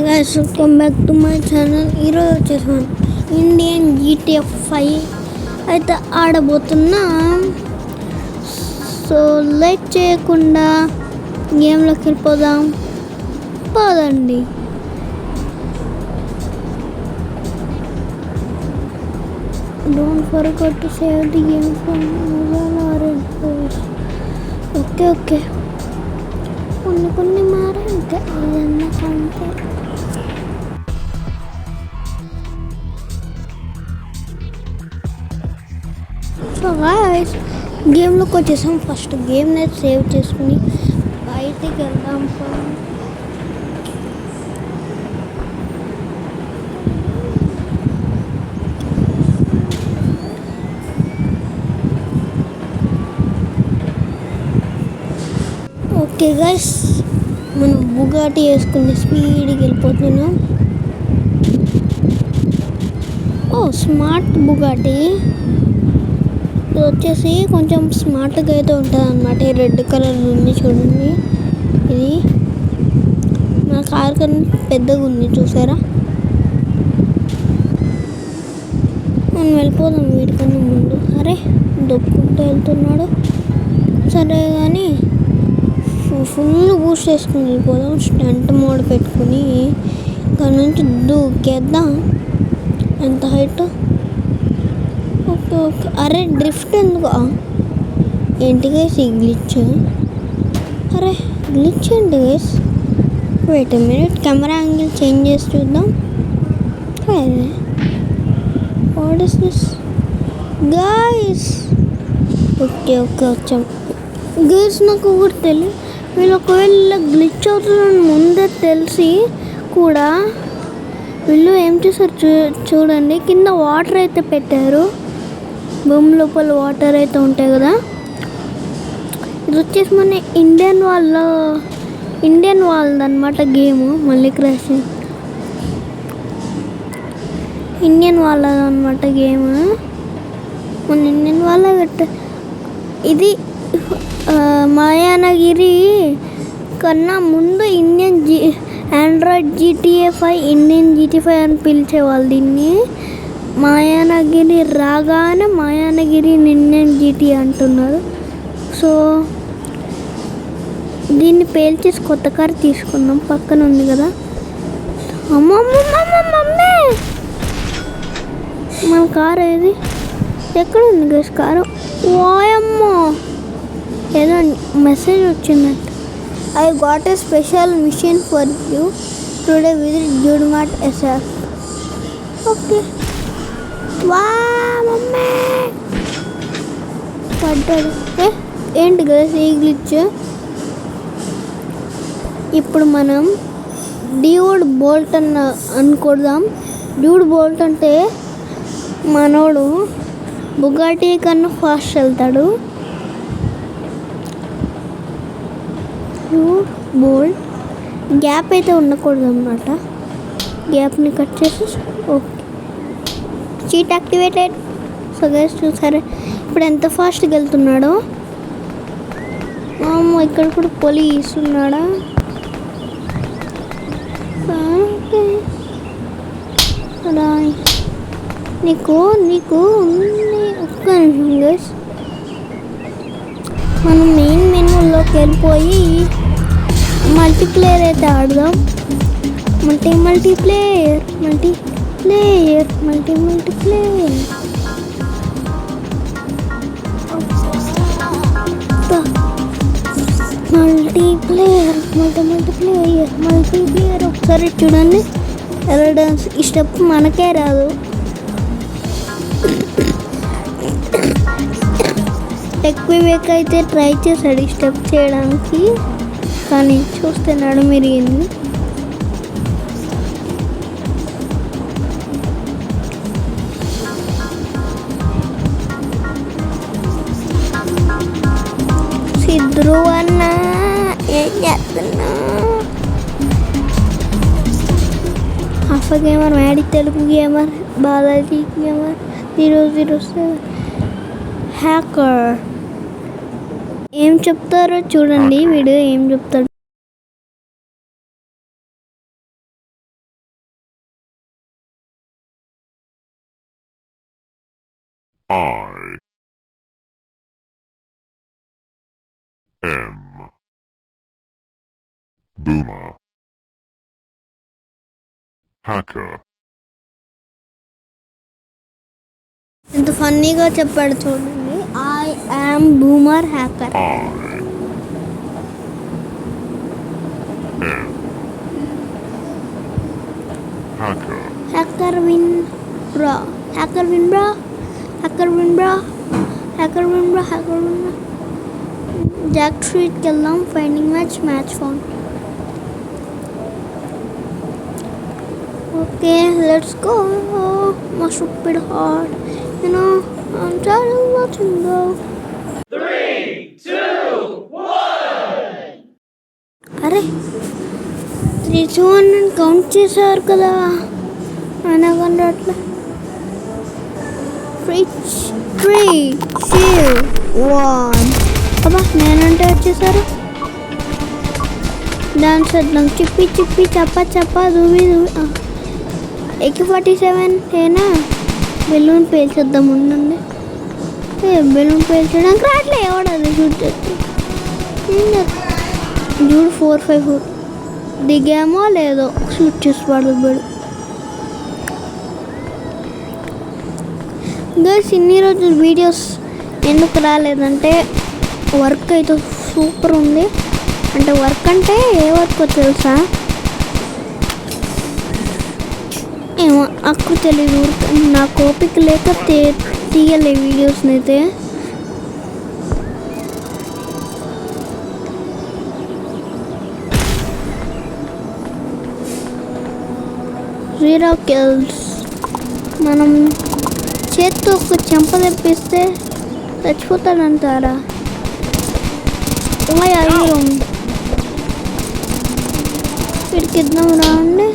guys, welcome back to my channel. ఈరోజు వచ్చేసాను Indian GTA 5 అయితే ఆడబోతున్నా. సో లైక్ చేయకుండా గేమ్లోకి వెళ్ళిపోదాం పదండి. Don't forget to save the game from mobile or else. Okay కొన్ని మారా ఇంకా ఏదన్నా కంటే సో గాయ్స్ గేమ్లోకి వచ్చేసాం. ఫస్ట్ గేమ్ net సేవ్ చేసుకుని బయటికి వెళ్దాం. ఓకే గైస్, మనం బుగాటి వేసుకుని స్పీడ్కి వెళ్ళిపోతున్నాం. స్మార్ట్ బుగాటి ఇది వచ్చేసి కొంచెం స్మార్ట్గా అయితే ఉంటుంది అన్నమాట. రెడ్ కలర్ ఉంది చూడండి, ఇది నా కార్ కన్నా పెద్దగా ఉంది చూసారా. మనం వెళ్ళిపోదాం వీటికన్నా ముందు. అరే దొప్పుకుంటూ వెళ్తున్నాడు, సరే కానీ ఫుల్ బూస్ట్ వేసుకుని వెళ్ళిపోదాం. స్టంట్ మోడ్ పెట్టుకుని ఇక్కడ నుంచి దూకేద్దాం. ఎంత హైట్? ఓకే. అరే డ్రిఫ్ట్ ఎందుకు? ఏంటి గైస్ ఈ గ్లిచ్? అరే గ్లిచ్ ఏంటి guys? Wait a minute, camera angle change చేసి చూద్దాం. What is this guys? Okay వచ్చాం గైస్. నాకు ఒకటి తెలియదు, వీళ్ళు ఒకవేళ గ్లిచ్ అవుతుందని ముందే తెలిసి కూడా వీళ్ళు ఏం చేశారు చూడండి, కింద వాటర్ అయితే పెట్టారు. భూమి లోపల వాటర్ అయితే ఉంటాయి కదా. ఇది వచ్చేసి మన ఇండియన్ వాళ్ళదన్నమాట గేమ్. మళ్ళీ క్రాష్ ఇండియన్ వాళ్ళదన్నమాట గేమ్. మన ఇండియన్ వాళ్ళ ఇది మాయానగిరి కన్నా ముందు ఆండ్రాయిడ్ GTA 5 ఇండియన్ GTA 5 అని పిలిచేవాళ్ళు దీన్ని. మాయానగిరి రాగానే మాయానగిరి ఇండియన్ GTA అంటున్నారు. సో దీన్ని పేల్చేసి కొత్త కారు తీసుకున్నాం, పక్కన ఉంది కదా. అమ్మమ్మే మన కారు ఏది? ఎక్కడ ఉంది గైస్ కారు? ఓయమ్మో, ఏదో మెసేజ్ వచ్చిందంట. I got a special mission for you today visit జూడ్మార్ట్ SF. ఓకే వా మమ్మీ పడ్డాడు. ఏంటి గైస్ ఈ గ్లిచ్? ఇప్పుడు మనం డ్యూడ్ బోల్ట్ అనుకుందాం. డ్యూడ్ బోల్ట్ అంటే మనోడు బుగాటి కన్నా ఫాస్ట్ వెళ్తాడు. బోల్ట్ గ్యాప్ అయితే ఉండకూడదు అన్నమాట. గ్యాప్ని కట్ చేసి okay cheat activated. So guys చూసారా ఇప్పుడు ఎంత ఫాస్ట్గా వెళ్తున్నాడో. ఇక్కడ కూడా పోలీస్ ఉన్నాడా? నీకు ఒక్క నిమిషం గైస్. మనం మెయిన్ మెనూలోకి వెళ్ళిపోయి మల్టీప్లేయర్ అయితే ఆడదాం. మల్టీప్లేయర్ మల్టీప్లేయర్ ఒకసారి చూడండి. డాన్స్ ఈ స్టెప్ మనకే రాదు. ఎక్కువ అయితే ట్రై చేశాడు ఈ స్టెప్ చేయడానికి, కానీ చూస్తున్నాడు మిరిగింది. సిద్ధు అన్న ఏం చేస్తున్నా? Half gamer, Maddy Telugu gamer, Balaji gamer 007 hacker. ఏం చెప్తారో చూడండి వీడియో ఏం చెప్తాడు. I am Boomer Hacker. ఎంత ఫన్నీగా చెప్పాడు చూడండి. I am boomer hacker. I am Hacker. Hacker win bro, hacker win bro, hacker win bro, hacker win bro, hacker win bro. Jack స్ట్రీట్కి వెళ్దాం. Finding match found. Okay let's go. మా stupid heart, you know, I'm tired of watching go. 3, 2, 1. అరే 3, 2, 1 అని count చేశారు కదా, అయినా కానీ అట్లా. 3, 2, 1. అబ్బా నేనంటే వచ్చేసారు. డాన్స్ చేద్దాం. చిప్పి చిప్పి చప్ప దూవి AK-47 ఏనా. బెలూన్ పేల్చేద్దాం ఉండండి. బెలూన్ పేల్చడానికి రావట్లే. ఎవడది షూట్ చేస్తే జూడ్ 454 దిగామో లేదో షూట్ చేసి పడుతుంది. గైస్ ఇన్ని రోజులు వీడియోస్ ఎందుకు రాలేదంటే వర్క్ అయితే సూపర్ ఉంది. అంటే వర్క్ అంటే ఏ వర్క్ తెలుసా, ఏమో నాకు తెలియదు. నాకు ఓపిక లేక తీయలే వీడియోస్ని అయితే. Zero kills. మనం చేత్తో ఒక చెంప తెప్పిస్తే చచ్చిపోతాడంటారా? అయ్యో పిడికిద్దాం రాండి.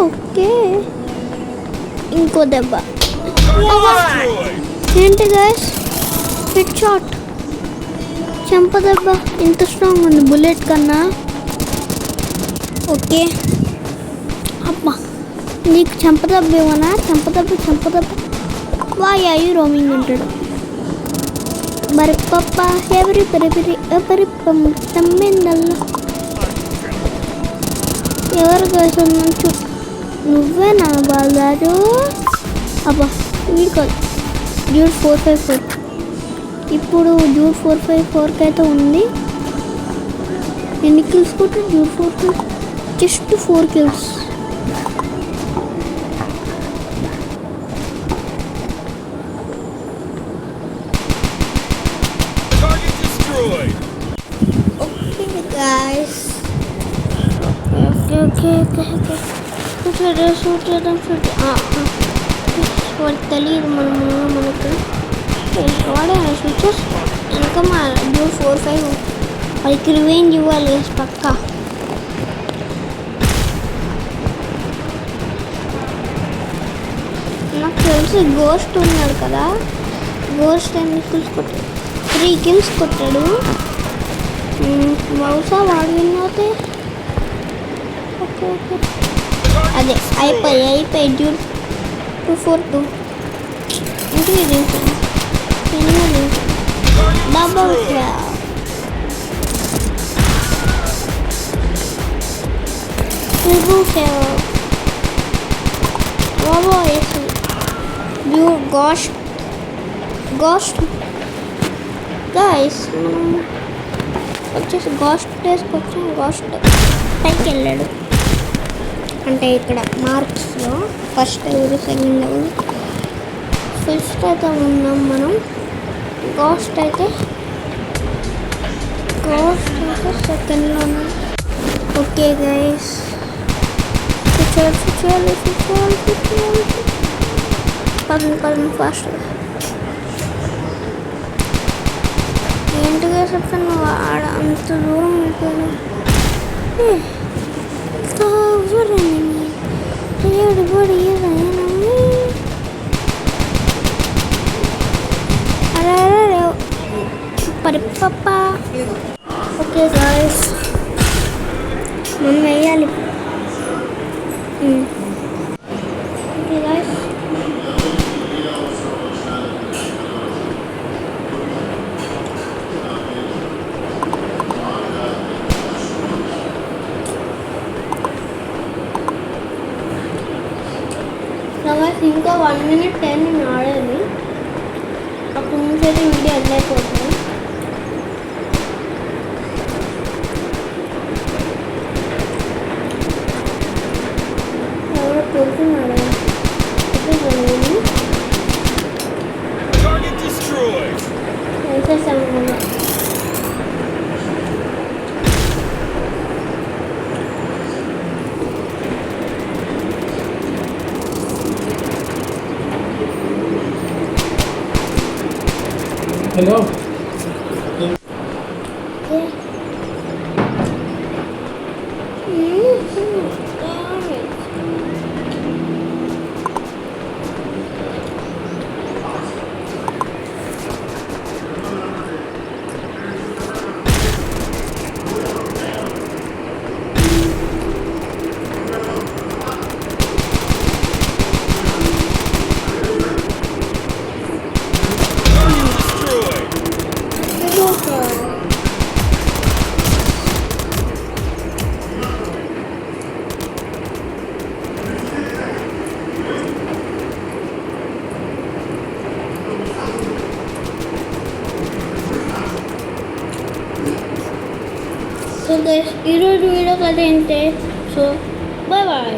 ఓకే ఇంకో దెబ్బ. ఏంటి గైస్, హెడ్ షాట్, చెంప దెబ్బ. ఇంత స్ట్రాంగ్ ఉంది బుల్లెట్ కన్నా. ఓకే అబ్బా నీకు చెంప దెబ్బ ఇవ్వనా? చెంప దెబ్బ. వాయ్ అయ్యి రోమింగ్ ఉంటాడు. బరిపప్ప ఎవరి పరిపం తమ్మిందల్లా. ఎవరు గైస్ చూ, నువ్వే నా బాలరాజు. అబ్బా వీడు కాదు, జూడ్ 454. ఇప్పుడు జూడ్ 454కి అయితే ఉంది. ఎన్ని కిల్స్ కొట్టు Jude 454? Just 4 kills. Okay guys, okay shoot చేద్దాం. వాడు తెలియదు మనకు వాడే షూట్ చేస్తాం. ఇంకా మా జూడ్ 45 వాళ్ళకి రివెంజ్ ఇవ్వాలి పక్కా. నాకు తెలిసి గోస్ట్ ఉన్నాడు కదా, గోస్ట్ ఎన్ని కిల్స్ కొట్టాడు? 3 కిల్స్ కొట్టాడు. బహుశా వాడు విన్ అవుతే. ఓకే అదే అయిపోయి జూడ్ 242 ఇంటికి డబల్ వేసి జూడ్ గోస్ట్ గైస్. వచ్చేసి గోస్ట్ వేసుకొచ్చాం. గోస్ట్ పైకి వెళ్ళాడు. అంటే ఇక్కడ మార్క్స్లో ఫస్ట్ ఎవరు, సెకండ్ ఎవరు, ఫిఫ్త్ అయితే ఉన్నాం మనం. గోస్ట్ అయితే సెకండ్లో ఉన్నాం. ఓకే గైస్ పదండి ఫాస్ట్. ఏంటిగా చెప్తాను, ఆడ అంత దూరం వెళ్ళిపోయాను. పరిపప్ప. ఓకే గాయస్ మనం వేయాలి. ఓకే గాయస్ ఇంకా 1 minute 10 నేను ఆడాలి. అప్పుడు నుంచి అయితే వీడియో ఎండ్ అయిపోతుంది. ఎవరో పోతున్నాడు. Target destroyed. వేసేసాము కూడా. Hello. So guys, ఈరోజు వీడియో కథ ఏంటి? So bye bye.